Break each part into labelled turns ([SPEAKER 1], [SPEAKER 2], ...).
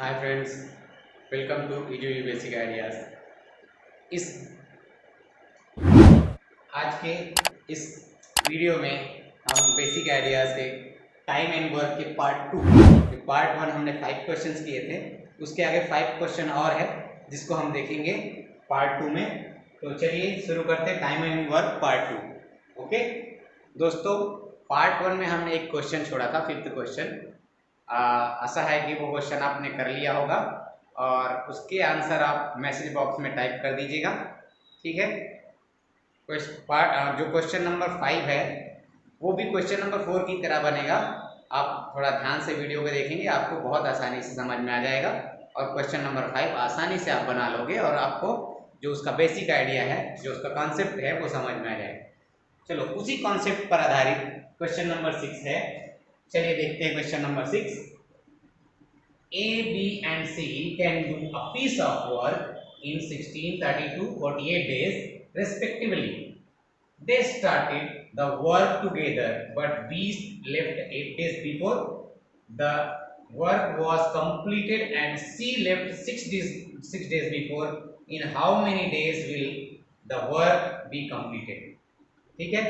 [SPEAKER 1] Hi friends, welcome to EDU basic ideas. इस आज के इस वीडियो में हम बेसिक आइडियाज के टाइम एंड वर्क के पार्ट वन हमने 5 क्वेश्चंस किए थे। उसके आगे 5 क्वेश्चन और है जिसको हम देखेंगे पार्ट 2 में। तो चलिए शुरू करते हैं time and work part 2। Okay दोस्तों, पार्ट 1 में हमने एक क्वेश्चन छोड़ा था, 5th क्वेश्चन। आशा है कि वो क्वेश्चन आपने कर लिया होगा और उसके आंसर आप मैसेज बॉक्स में टाइप कर दीजिएगा। ठीक है, जो क्वेश्चन नंबर 5 है वो भी क्वेश्चन नंबर 4 की तरह बनेगा। आप थोड़ा ध्यान से वीडियो को देखेंगे, आपको बहुत आसानी से समझ में आ जाएगा और क्वेश्चन नंबर 5 आसानी से आप बना लोगे और आपको जो उसका बेसिक आइडिया है, जो उसका कॉन्सेप्ट है, वो समझ में आ जाएगा। चलो, उसी कॉन्सेप्ट पर आधारित क्वेश्चन नंबर 6 है। चलिए देखते हैं question number 6। A, B and C can do a piece of work in 16, 32, 48 days respectively. They started the work together, but B left 8 days before the work was completed and C left 6 days before. In how many days will the work be completed? ठीक है,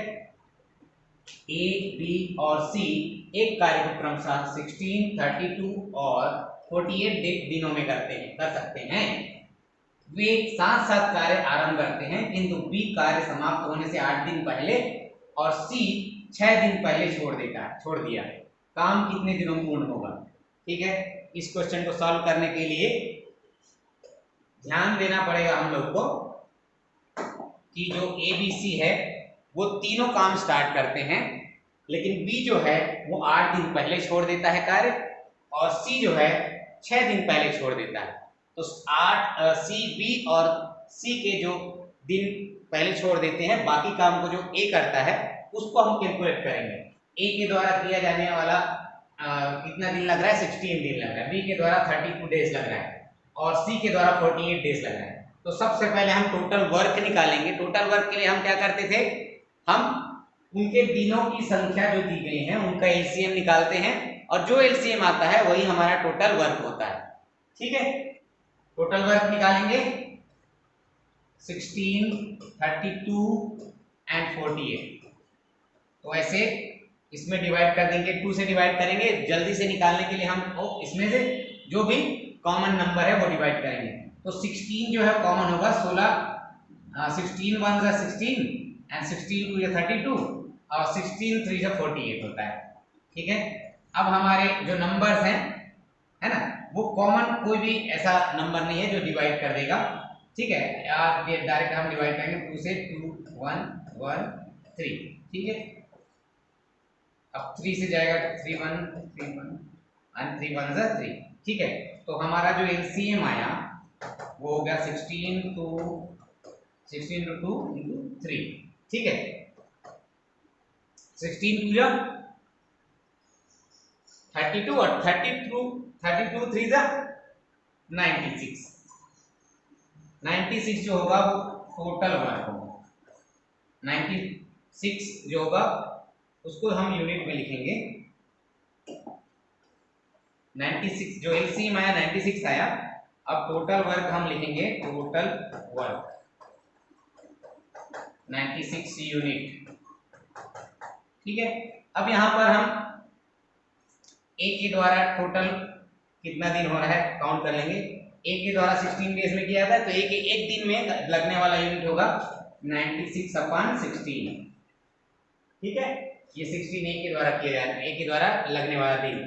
[SPEAKER 1] ए, B और सी एक कार्य को क्रमशः 16, 32 और 48 दिनों में कर सकते हैं। वे साथ साथ कार्य आरंभ करते हैं, किंतु बी कार्य समाप्त होने से 8 दिन पहले और सी 6 दिन पहले छोड़ दिया है। काम कितने दिनों में पूर्ण होगा? ठीक है, इस क्वेश्चन को सॉल्व करने के लिए ध्यान देना पड़ेगा हम लोग को कि जो ए बी सी है वो तीनों काम स्टार्ट करते हैं, लेकिन बी जो है वो 8 दिन पहले छोड़ देता है कार्य और सी जो है 6 दिन पहले छोड़ देता है। तो 8 सी, बी और सी के जो दिन पहले छोड़ देते हैं, बाकी काम को जो ए करता है उसको हम कैलकुलेट करेंगे। ए के द्वारा किया जाने वाला कितना दिन लग रहा है? 16 दिन लग रहा है। बी के द्वारा 32 डेज लग रहा है और सी के द्वारा 48 डेज लग रहा है। तो सबसे पहले हम टोटल वर्क निकालेंगे। टोटल वर्क के लिए हम क्या करते थे? हम उनके दिनों की संख्या जो दी गई है उनका एलसीएम निकालते हैं और जो एलसीएम आता है वही हमारा टोटल वर्क होता है। ठीक है, टोटल वर्क निकालेंगे 16, 32 एंड 48। तो ऐसे इसमें डिवाइड कर देंगे, 2 से डिवाइड करेंगे। जल्दी से निकालने के लिए हम इसमें से जो भी कॉमन नंबर है वो डिवाइड करेंगे। तो 16 जो है कॉमन होगा, 16 1 जा 16 एंड 16 2 जा 32 और 16 3 जा 48 होता है। ठीक है, अब हमारे जो नंबर्स हैं, है ना, वो कॉमन कोई भी ऐसा नंबर नहीं है जो डिवाइड कर देगा। ठीक है, यार डायरेक्ट हम डिवाइड करेंगे 2 से, 2 1 1 3। ठीक है, अब 3 से जाएगा 3 1 3 1 एंड 3 1 जा 3। ठीक है, तो हमारा जो एलसीएम आया वो हो गया 16 to 2 into 3। ठीक है, 16 2 जा 32 और 32 3 जा 96। 96 जो होगा वो टोटल वर्क होगा। 96 जो होगा उसको हम यूनिट में लिखेंगे। 96 जो एलसीएम आया 96 आया। अब टोटल वर्क हम लिखेंगे, टोटल वर्क 96 यूनिट। ठीक है, अब यहां पर हम ए के द्वारा टोटल कितना दिन हो रहा है काउंट कर लेंगे। ए के द्वारा 16 डेज में किया था, तो ए के एक दिन में लगने वाला यूनिट होगा 96/16। ठीक है, ये 16 ए के द्वारा किया जाएगा, ए के द्वारा लगने वाला दिन।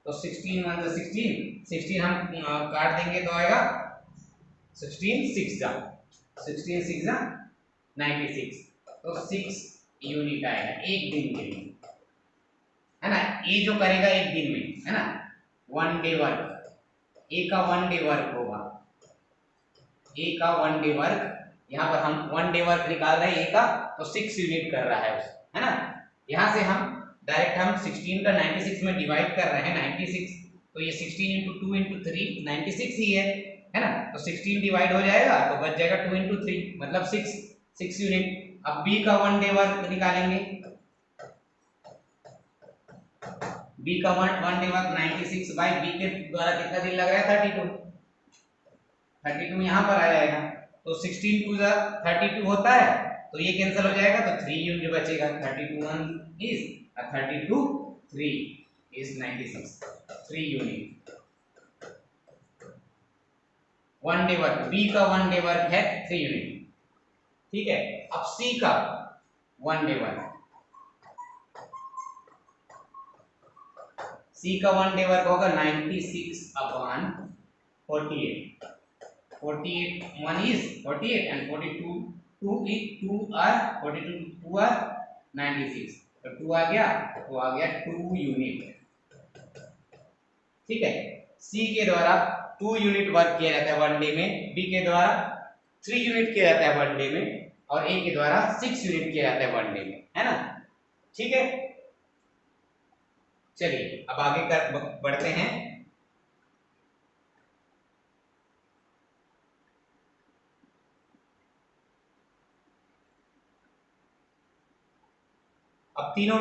[SPEAKER 1] तो 16 1 जा 16, 16 हम काट देंगे तो आएगा 16 6 जा 96। तो 6 यूनिट आएगा एक दिन के लिए, है ना। ए जो करेगा एक दिन में, है ना, 1 डे वर्क। ए का 1 डे वर्क होगा, ए का 1 डे वर्क। यहाँ पर हम 1 डे वर्क निकाल रहे हैं ए का, तो 6 यूनिट कर रहा है, है ना। यहाँ से हम डायरेक्ट 16 का 96 में डिवाइड कर रहे हैं 96, तो ये 16 into 2 into 3 96 ही है ना। तो 16 डिवाइड हो जाएगा तो बच जाएगा 2 into 3 मतलब 6 यूनिट। अब बी का 1 डे वर्क निकालेंगे। बी का one day work 96 by B के द्वारा कितना दिन लग रहा है 32 यहाँ पर आ जाएगा। तो 16 टू 32 होता है, तो ये कैंसिल हो जाएगा, तो 3 यूनिट बचेगा। 32 1 is 32 3 is 96 3 unit. One day work, B का वन डे वर्क है 3 यूनिट, ठीक है। अब सी का वन डे वर्क, सी का वन डे वर्क होगा 96/48। 48 1 is 48 and 42 2 is 2 are 42 2 are 96, तो 2 आ गया, तो आ गया 2 यूनिट, ठीक है। सी के द्वारा 2 यूनिट वर्क किया जाता है वन डे में, बी के द्वारा 3 यूनिट किया जाता है वन डे में, और ए के द्वारा 6 यूनिट किया जाता है वन डे में, है ना, ठीक है। चलिए अब आगे बढ़ते हैं। अब तीनों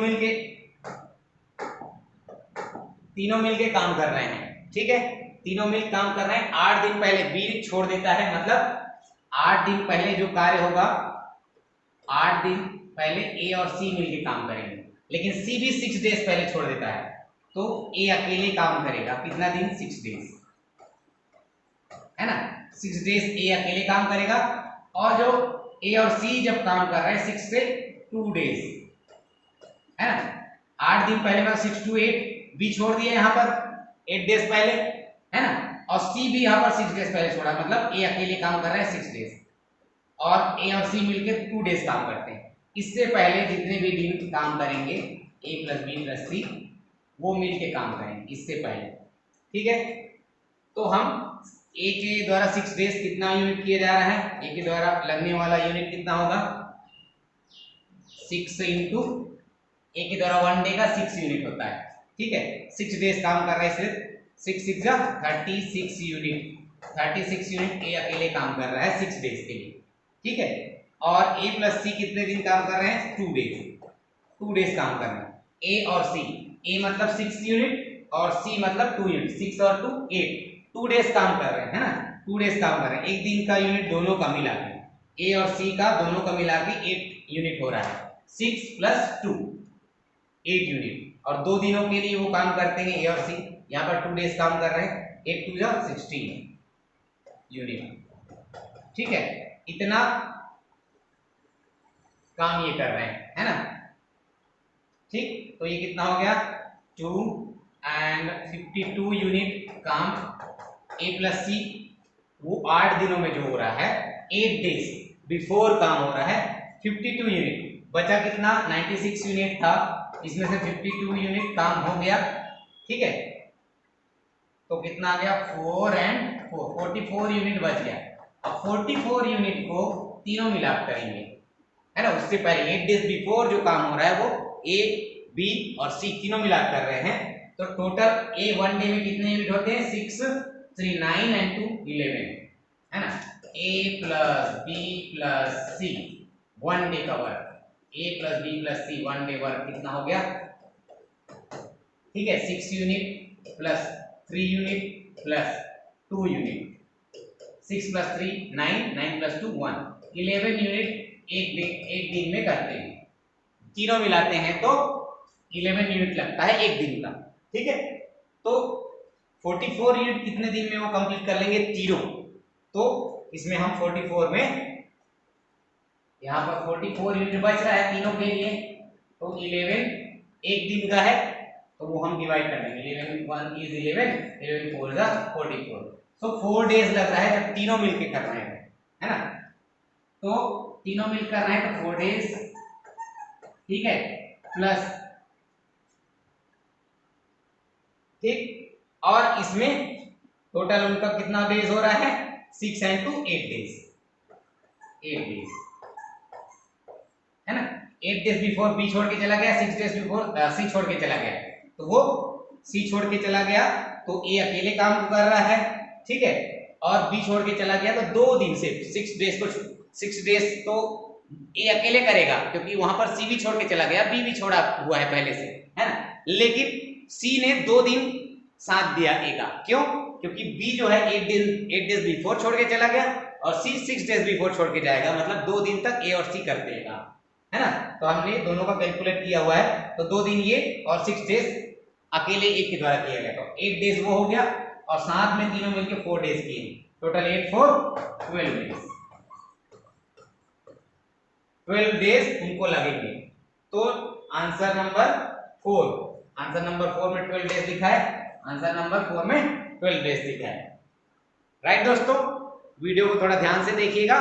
[SPEAKER 1] मिलके काम कर रहे हैं, ठीक है। तीनों मिल काम कर रहे हैं। 8 दिन पहले बी छोड़ देता है, मतलब 8 दिन पहले जो कार्य होगा, 8 दिन पहले ए और सी मिलके काम करेंगे, लेकिन सी भी 6 डेज पहले छोड़ देता है, तो ए अकेले काम करेगा। कितना दिन? 6 डेज, है ना। 6 डेज ए अकेले काम करेगा, और जो ए और सी जब काम कर रहे हैं 6 से 2 डेज, है ना। 8 दिन पहले मतलब 6 to 8 बी छोड़ दिया यहाँ पर 8 डेज पहले, है ना, और सी भी यहाँ पर 6 डेज पहले छोड़ा, मतलब ए अकेले काम कर रहा है 6 डेज, और ए और सी मिलकर 2 डेज काम करते हैं। इससे पहले जितने भी दिन काम करेंगे ए प्लस बी प्लस सी, वो मिलके काम करेंगे इससे पहले, ठीक है। तो हम ए के द्वारा 6 डेज कितना यूनिट किया जा रहा है, ए के द्वारा लगने वाला यूनिट कितना होगा 6 इंटू ए के द्वारा वन डे का 6 यूनिट होता है, ठीक है। 6 डेज काम कर रहा है, सिर्फ 6 6 जा 36 यूनिट, 36 यूनिट ए अकेले काम कर रहा है 6 डेज के लिए, ठीक है। और ए प्लस सी कितने दिन काम कर रहे हैं 2 डेज, 2 डेज काम कर रहे हैं ए और सी। ए मतलब 6 यूनिट और सी मतलब 2 यूनिट, 6 और 2 8, 2 डेज काम कर रहे हैं, है ना, 2 डेज काम कर रहे हैं। एक दिन का यूनिट दोनों का मिला के, ए और सी का दोनों का मिला के 8 यूनिट हो रहा है, 6 + 2 8 यूनिट, और 2 दिनों के लिए वो काम करते हैं ए और सी। यहाँ पर 2 डेज काम कर रहे हैं, 8 2 जा 16 यूनिट, ठीक है। इतना काम ये कर रहे हैं, है ना, ठीक। तो ये कितना हो गया 2 and 52 यूनिट काम ए प्लस सी, वो 8 दिनों में जो हो रहा है 8 डेज बिफोर काम हो रहा है 52 यूनिट। बचा कितना 96 यूनिट था, इसमें से 52 यूनिट काम हो गया, ठीक है। तो कितना आ गया 4 and 4 44 यूनिट बच गया। अब 44 यूनिट को तीनों मिलाप करेंगे, है ना। उससे पहले 8 डेज बिफोर जो काम हो रहा है वो ए बी और सी तीनों मिलाप कर रहे हैं। तो टोटल ए वन डे में कितने यूनिट होते हैं 6 3 9 and 2 11, है ना। ए प्लस बी प्लस सी वन डे का वर्क, ए प्लस बी प्लस सी वन डे वर्क कितना हो गया, ठीक है। 6 unit plus 3 unit plus 2 unit, 6 + 3 9 9 + 2 1 11 unit एक दिन में करते हैं। तीनों मिलाते हैं तो 11 यूनिट लगता है एक दिन का, ठीक है। तो 44 यूनिट कितने दिन में वो कंप्लीट कर लेंगे तीनों। तो इसमें हम 44 में यहाँ पर 44 यूनिट बच रहा है तीनों के लिए, तो 11 एक दिन का है, तो वो हम डिवाइड कर देंगे। 11 1 is 11 11 4 is 44, तो 4 डेज लग रहा है जब तीनों मिलके कर रहे हैं, है ना। तो तीनों मिल कर रहे हैं तो 4 डेज, ठीक है, प्लस, ठीक। और इसमें टोटल उनका कितना डेज हो रहा है 6 and 2 8 डेज, 8 डेज, है ना। 8 डेज बिफोर बी छोड़ के चला गया, 6 डेज बिफोर सी छोड़ के चला गया, तो वो सी छोड़ के चला गया तो ए अकेले काम कर रहा है, ठीक है। और बी छोड़ के चला गया तो 2 दिन से 6 डेज तो ए अकेले करेगा, क्योंकि वहां पर सी भी छोड़ के चला गया, बी भी छोड़ा हुआ है पहले से, है ना। लेकिन सी ने 2 दिन साथ दिया ए का। क्यों? क्योंकि बी जो है 8 डेज बिफोर छोड़ के चला गया और सी 6 डेज बिफोर छोड़ के जाएगा, मतलब 2 दिन तक ए और सी करते हैं काम, है ना। तो हमने दोनों का कैलकुलेट किया हुआ है, तो 2 दिन ये और 6 डेज अकेले एक के द्वारा किया गया, तो 8 डेज वो हो गया और साथ में तीनों मिलकर 4 डेज किए, टोटल 8 4 12 डेज। 12 डेज उनको लगेंगे। तो आंसर नंबर 4, आंसर नंबर 4 में 12 डेज लिखा है, आंसर नंबर 4 में 12 डेज लिखा है। राइट दोस्तों, वीडियो को थोड़ा ध्यान से देखिएगा,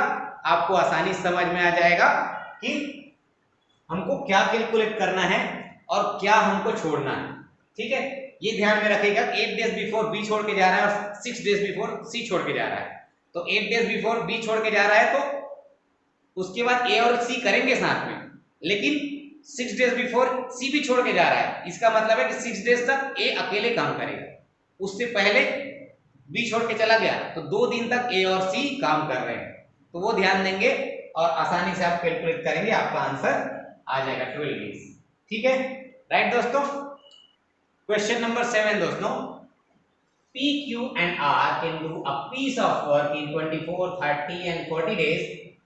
[SPEAKER 1] आपको आसानी समझ में आ जाएगा कि हमको क्या कैलकुलेट करना है और क्या हमको छोड़ना है। ठीक है, ये ध्यान में रखिएगा 8 डेज बिफोर बी छोड़ के जा रहा है और 6 डेज बिफोर सी छोड़ के जा रहा है। तो 8 डेज बिफोर बी छोड़ के जा रहा है तो उसके बाद ए और सी करेंगे साथ में, लेकिन 6 डेज बिफोर सी भी छोड़ के जा रहा है, इसका मतलब है कि 6 डेज तक ए अकेले काम करेगा। उससे पहले बी छोड़ के चला गया तो 2 दिन तक ए और सी काम कर रहे हैं, तो वो ध्यान देंगे और आसानी से आप कैलकुलेट करेंगे, आपका आंसर आ जाएगा 12 डेज। ठीक है, राइट दोस्तों। क्वेश्चन नंबर 7 दोस्तों, P, Q and R can do a piece of work in 24, 30 and 40 days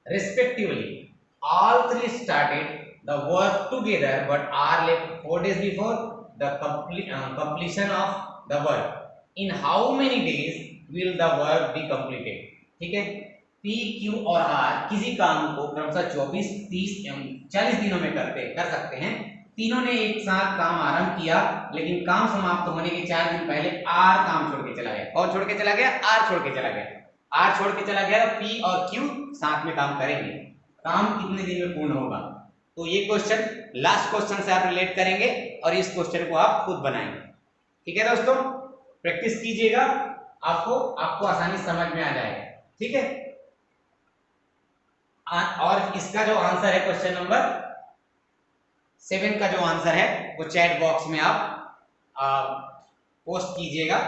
[SPEAKER 1] respectively. All three started the work together, but R left 4 days before the completion of the work. In how many days will the work be completed? ठीक है, P, Q और R किसी काम को क्रमशः 24, 30 एवं 40 दिनों में कर सकते हैं। तीनों ने एक साथ काम आरंभ किया, लेकिन काम समाप्त होने के 4 दिन पहले आर काम छोड़ के चला गया। कौन छोड़ के चला गया? आर छोड़ के चला गया। आर छोड़ के चला गया तो पी और क्यू साथ में काम करेंगे। काम कितने दिन में पूर्ण होगा? तो ये क्वेश्चन लास्ट क्वेश्चन से आप रिलेट करेंगे और इस क्वेश्चन को आप खुद बनाएंगे। ठीक है दोस्तों, प्रैक्टिस कीजिएगा, आपको आसानी समझ में आ जाएगा। ठीक है, और इसका जो आंसर है क्वेश्चन नंबर 7 का जो आंसर है वो चैट बॉक्स में आप पोस्ट कीजिएगा।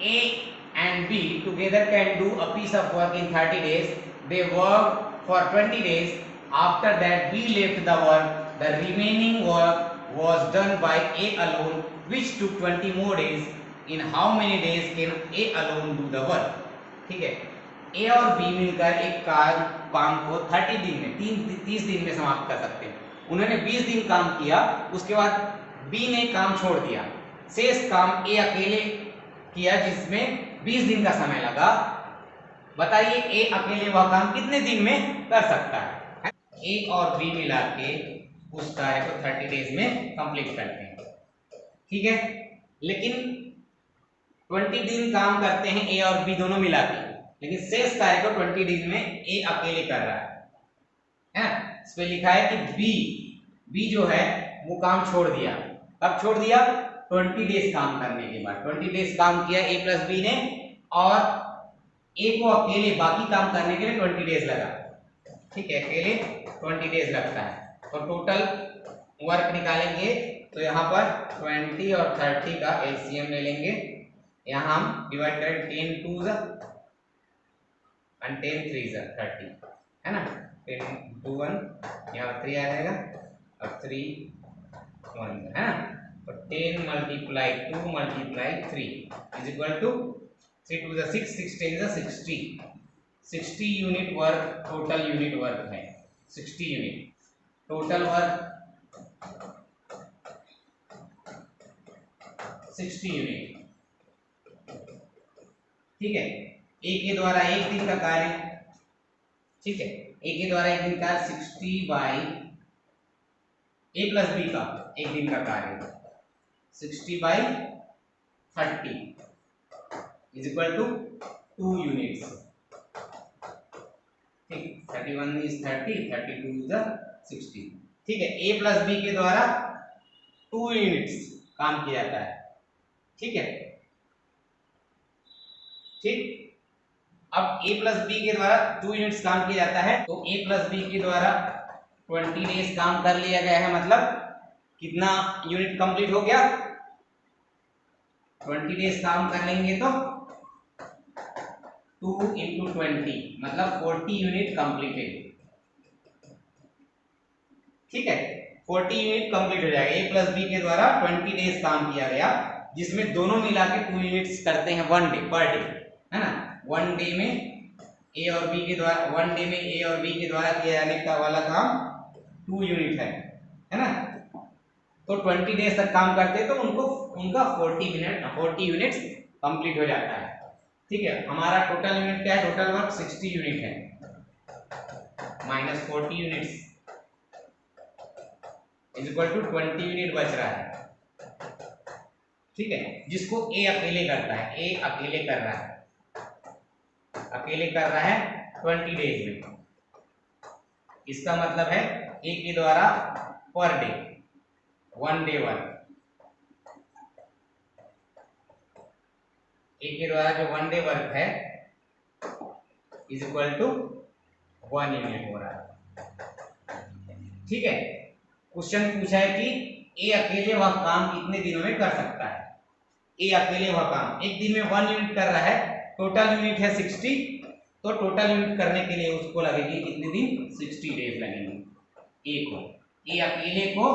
[SPEAKER 1] A and B together can do a piece of work in 30 days. They work for 20 days. After that, B left the work. The remaining work was done by A alone, which took 20 more days. In how many days can A alone do the work? ठीक है, A और B मिलकर एक काम को 30 दिन में 30 दिन में समाप्त कर सकते हैं। उन्होंने 20 दिन काम किया, उसके बाद बी ने काम छोड़ दिया, शेष काम ए अकेले किया जिसमें 20 दिन का समय लगा। बताइए ए अकेले वह काम कितने दिन में कर सकता है? ए और बी मिला के उस कार्य को 30 डेज में कंप्लीट करते हैं। ठीक है, लेकिन 20 दिन काम करते हैं ए और बी दोनों मिला के, लेकिन शेष कार्य को 20 दिन में ए अकेले कर रहा है। इस पे लिखा है कि बी जो है वो काम छोड़ दिया। कब छोड़ दिया? 20 डेज काम करने के बाद। 20 डेज काम किया ए प्लस बी ने और ए को अकेले बाकी काम करने के लिए 20 डेज लगा। ठीक है, अकेले 20 डेज लगता है। तो टोटल वर्क निकालेंगे तो यहाँ पर 20 और 30 का एलसीएम ले लेंगे। यहाँ हम डिवाइड करें 10 2 and 10 3 30, है ना। 10 2 1 यहाँ 3 आ जाएगा और 3 1 है ना। तो 10 multiply 2 multiply 3 is equal to 3 2 6 6 10 60। 60 unit work total unit work है। 60 यूनिट टोटल वर्क 60 यूनिट। ठीक है, ए के द्वारा एक दिन का कार्य, ठीक है, ए के द्वारा एक दिन का 60 बाई ए प्लस बी का एक दिन का कार्य 60 by 30 is equal to 2 units. ठीक, 31 इज 30, 32 इज 60। ठीक है, ए प्लस बी के द्वारा 2 यूनिट्स काम किया जाता है। ठीक है, ठीक, अब a प्लस बी के द्वारा 2 यूनिट्स काम किया जाता है, तो a प्लस बी के द्वारा 20 डेज काम कर लिया गया है। मतलब कितना यूनिट कंप्लीट हो गया? 20 डेज काम कर लेंगे तो 2 × 20 मतलब 40 यूनिट कंप्लीटेड। ठीक है, 40 यूनिट कंप्लीट हो जाएगा। ए प्लस बी के द्वारा 20 डेज काम किया गया, जिसमें दोनों मिला के 2 यूनिट्स करते हैं 1 डे पर डे, है ना। 1 डे में ए और बी के द्वारा 1 डे में ए और बी के द्वारा किया जाने का वाला काम 2 यूनिट है ना। तो 20 डेज तक काम करते तो उनको उनका 40 यूनिट्स कंप्लीट हो जाता है। ठीक है, हमारा टोटल यूनिट क्या है, टोटल वर्क 60 यूनिट है, minus 40 units is equal to 20 unit बच रहा है। ठीक है, जिसको ए अकेले करता है, ए अकेले कर रहा है, अकेले कर रहा है 20 डेज में। इसका मतलब है ए के द्वारा पर डे 1 डे वर्क, ए के द्वारा जो 1 डे वर्क है इज इक्वल टू 1 यूनिट हो रहा है। ठीक है, क्वेश्चन पूछा है कि ए अकेले वह काम कितने दिनों में कर सकता है। ए अकेले वह काम एक दिन में 1 यूनिट कर रहा है, टोटल यूनिट है 60, तो टोटल यूनिट करने के लिए उसको लगेगी कितने दिन, 60 डेज लगेंगे ए को। ए अकेले को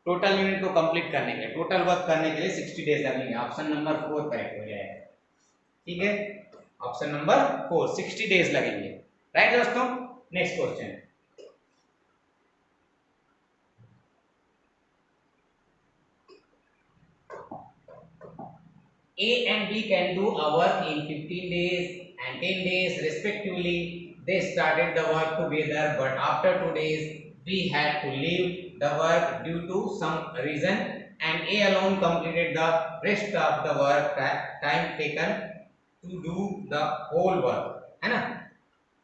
[SPEAKER 1] टोटल यूनिट को कंप्लीट करने के लिए, टोटल वर्क करने के लिए 60 डेज लगेंगे। ऑप्शन नंबर 4 करेक्ट हो जाएगा। ठीक है, ऑप्शन नंबर 4 60 डेज लगेंगे। राइट दोस्तों, next question. A and B can do a work in 15 days and 10 days respectively. They started the work together, but after 2 days B had to leave the work due to some reason, and A alone completed the rest of the work time taken to do the whole work, है ना।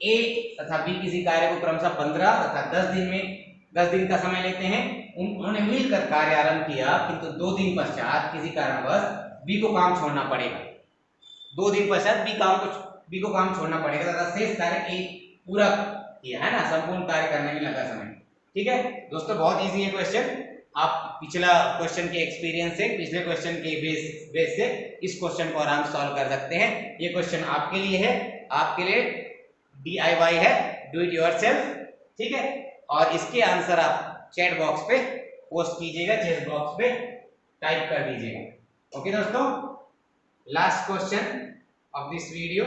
[SPEAKER 1] A तथा B किसी कार्य को क्रमशः 15 तथा 10 दिन का समय लेते हैं। उन्होंने मिलकर कार्य आरंभ किया, किंतु 2 दिन पश्चात किसी कारणवश बी को काम छोड़ना पड़ेगा। 2 दिन पश्चात बी को काम छोड़ना पड़ेगा तथा शेष कार्य ए पूरा किया, है ना, संपूर्ण कार्य करने में लगा समय। ठीक है दोस्तों, बहुत इजी है क्वेश्चन। आप पिछला क्वेश्चन के एक्सपीरियंस से, पिछले क्वेश्चन के बेस से इस क्वेश्चन को आराम से सॉल्व कर सकते हैं। ये क्वेश्चन आपके लिए है, आपके लिए DIY है, डू इट योरसेल्फ। ठीक है, और इसके आंसर आप चैट बॉक्स पे पोस्ट कीजिएगा, चैट बॉक्स पे टाइप कर दीजिएगा। ओके दोस्तों, last question of this video.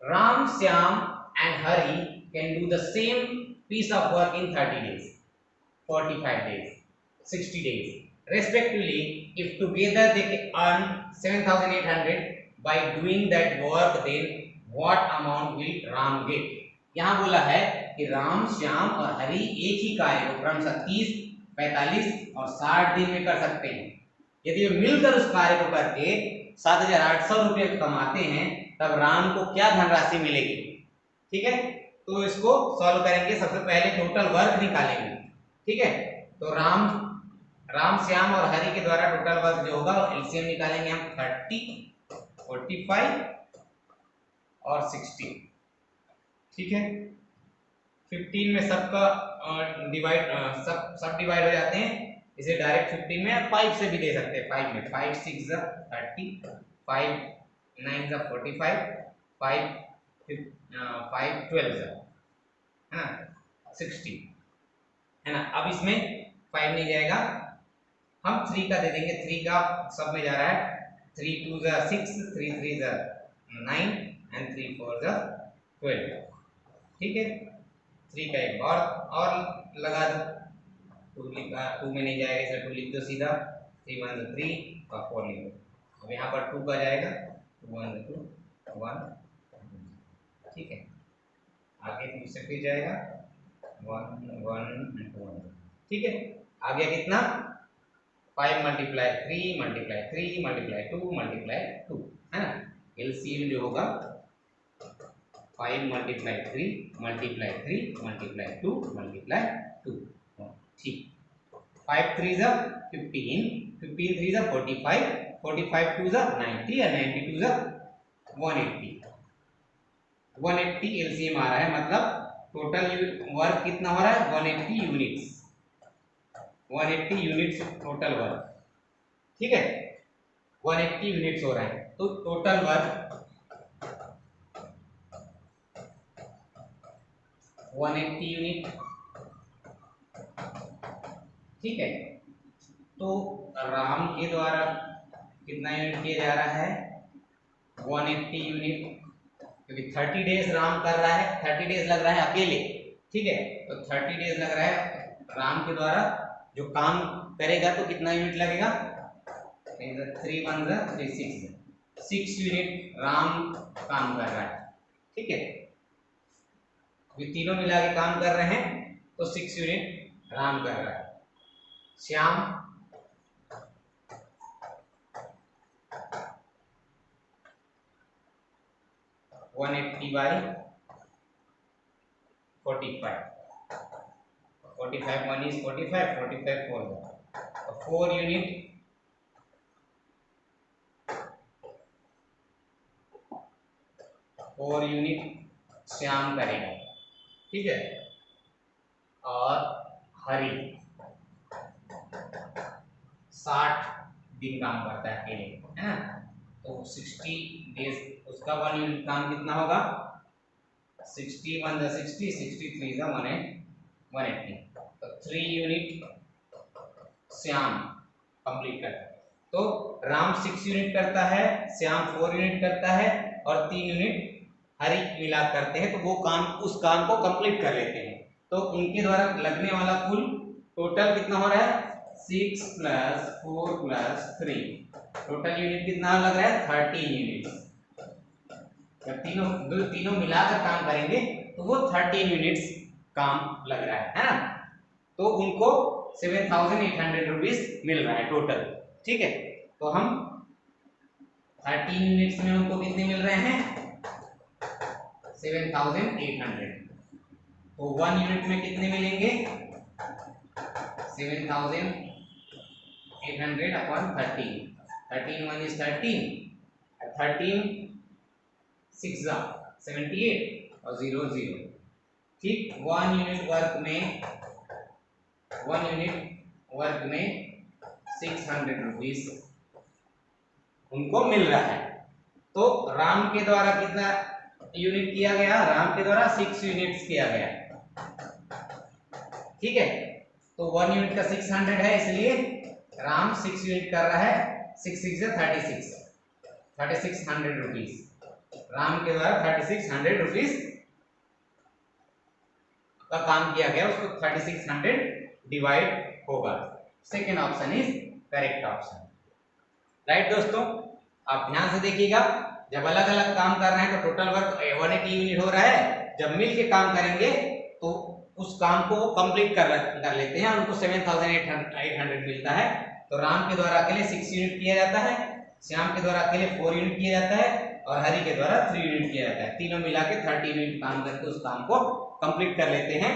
[SPEAKER 1] Ram, Shyam and Hari can do the same piece of work in 30 days, 45 days, 60 days respectively. If together they earn 7,800 by doing that work, then what amount will Ram get? यहाँ बोला है कि राम, श्याम और हरि एक ही कार्य को क्रमशः 30, 45 और 60 दिन में कर सकते हैं। यदि वे मिलकर उस कार्य को करके 7,800 रुपये कमाते हैं, तब राम को क्या धनराशि मिलेगी। ठीक है, तो इसको सॉल्व करेंगे। सबसे पहले टोटल वर्क निकालेंगे। ठीक है, तो राम, श्याम और हरि के द्वारा टोटल वर्क जो होगा एलसीएम निकालेंगे हम 30, 45 और 60। ठीक है, 15 में सबका डिवाइड सब डिवाइड हो जाते हैं। इसे डायरेक्ट 15 में 5 से भी दे सकते हैं। 5 में 5 6 30, 5 9 45, 5 12 है ना 60, है ना। अब इसमें 5 नहीं जाएगा, हम 3 का दे देंगे। 3 का सब में जा रहा है। 3 2 6, 3 3 9 एंड 3 4 12। ठीक है, 3 का एक और लगा दो। 2 में नहीं जाएगा, इसे 2 लिख दो सीधा। 3 1 3 का 4 लिख दो। अब यहाँ पर 2 का जाएगा, 2 1 2 1। ठीक है, आगे दूसरे फिर जाएगा 1 1 1। ठीक है, आ गया कितना 5 × 3 × 3 × 2 × 2, है ना। एलसीएम जो होगा 5 × 3 × 3 × 2 × 2। ठीक, 5 3 15, 15 3 45, 45 2 90 और 92 180। 180 एलसीएम आ रहा है, मतलब टोटल वर्क कितना हो रहा है 180 यूनिट्स। 180 units total work. ठीक है, 180 यूनिट्स हो रहा है। तो टोटल वर्क 180 यूनिट। ठीक है, तो राम के द्वारा कितना यूनिट किया जा रहा है? 180 यूनिट, क्योंकि 30 डेज राम कर रहा है, 30 डेज लग रहा है अकेले। ठीक है, तो 30 डेज लग रहा है राम के द्वारा जो काम करेगा, तो कितना यूनिट लगेगा? 3 1 6 यूनिट राम काम कर रहा है। ठीक है, ये तीनों मिला के काम कर रहे हैं, तो 6 यूनिट राम कर रहा है। Shyam 180 by 45, 45 1 is 45, 45 4, 4 unit 4 unit Shyam करेगा। ठीक है, और हरि 60 दिन काम करता है अकेले, है ना, तो 60 डेज उसका 1 यूनिट काम कितना होगा? 60 1 60, 63 180, तो 3 यूनिट श्याम कंप्लीट करता है। तो राम 6 यूनिट करता है, श्याम 4 यूनिट करता है, और 3 यूनिट हरि मिला करते हैं, तो वो काम, उस काम को कंप्लीट कर लेते हैं। तो उनके द्वारा लगने वाला कुल टोटल कितना हो रहा है? 6 + 4 + 3, टोटल यूनिट कितना लग रहा है? 13 यूनिट। जब तीनों मिलाकर काम करेंगे तो वो 13 यूनिट्स काम लग रहा है ना, तो उनको 7,800 रुपीज मिल रहा है टोटल। ठीक है, तो हम 13 यूनिट्स में उनको कितने मिल रहे हैं? 7,800। तो 1 यूनिट में कितने मिलेंगे? 7,800 अपॉन 13, 13 1 is 13, 13 6 78 और 0 0। ठीक, 1 यूनिट वर्क में 600 रुपीज उनको मिल रहा है। तो राम के द्वारा कितना यूनिट किया गया? राम के द्वारा 6 यूनिट्स किया गया। ठीक है, तो 1 यूनिट का 600 है, इसलिए राम 6 यूनिट कर रहा है। 6 6 36, 3600 रुपीज राम के द्वारा 3600 रुपीज का काम किया गया, उसको 3600 डिवाइड होगा। Second option is correct option. Right दोस्तों, आप ध्यान से देखिएगा, जब अलग अलग काम कर रहे हैं तो टोटल वर्क 180 यूनिट हो रहा है, जब मिल के काम करेंगे तो उस काम को कंप्लीट कर लेते हैं, उनको 7,800 मिलता है। तो राम के द्वारा अकेले 6 यूनिट किया जाता है, श्याम के द्वारा अकेले 4 यूनिट किया जाता है, और हरि के द्वारा 3 यूनिट किया जाता है। तीनों मिला के 30 यूनिट काम करके उस काम को कंप्लीट कर लेते हैं,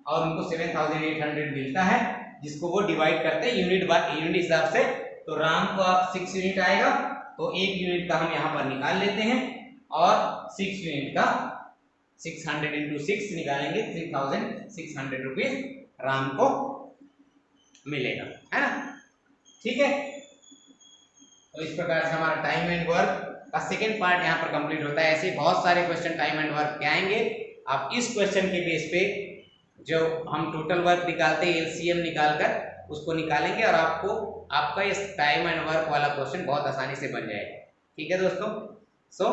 [SPEAKER 1] और उनको 7,800 मिलता है, जिसको वो डिवाइड करते हैं यूनिट हिसाब से। तो राम को आप 6 यूनिट आएगा, तो 1 यूनिट का हम यहाँ पर निकाल लेते हैं, और 6 यूनिट का 600 × 6 निकालेंगे, 3,600 रुपीज राम को मिलेगा, है ना। ठीक है, तो इस प्रकार से हमारा टाइम एंड वर्क का सेकेंड पार्ट यहाँ पर कंप्लीट होता है। ऐसे बहुत सारे क्वेश्चन टाइम एंड वर्क के आएंगे। आप इस क्वेश्चन के बेस पे जो हम टोटल वर्क निकालते हैं, एलसीएम निकालकर उसको निकालेंगे, और आपका इस टाइम एंड वर्क वाला क्वेश्चन बहुत आसानी से बन जाएगा। ठीक है दोस्तों, सो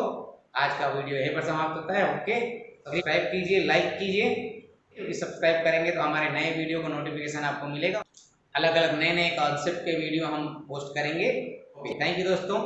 [SPEAKER 1] आज का वीडियो यहीं पर समाप्त होता है। ओके, सब्सक्राइब कीजिए, लाइक कीजिए। सब्सक्राइब करेंगे तो हमारे नए वीडियो का नोटिफिकेशन आपको मिलेगा। अलग अलग नए कॉन्सेप्ट के वीडियो हम पोस्ट करेंगे। ओके, थैंक यू दोस्तों।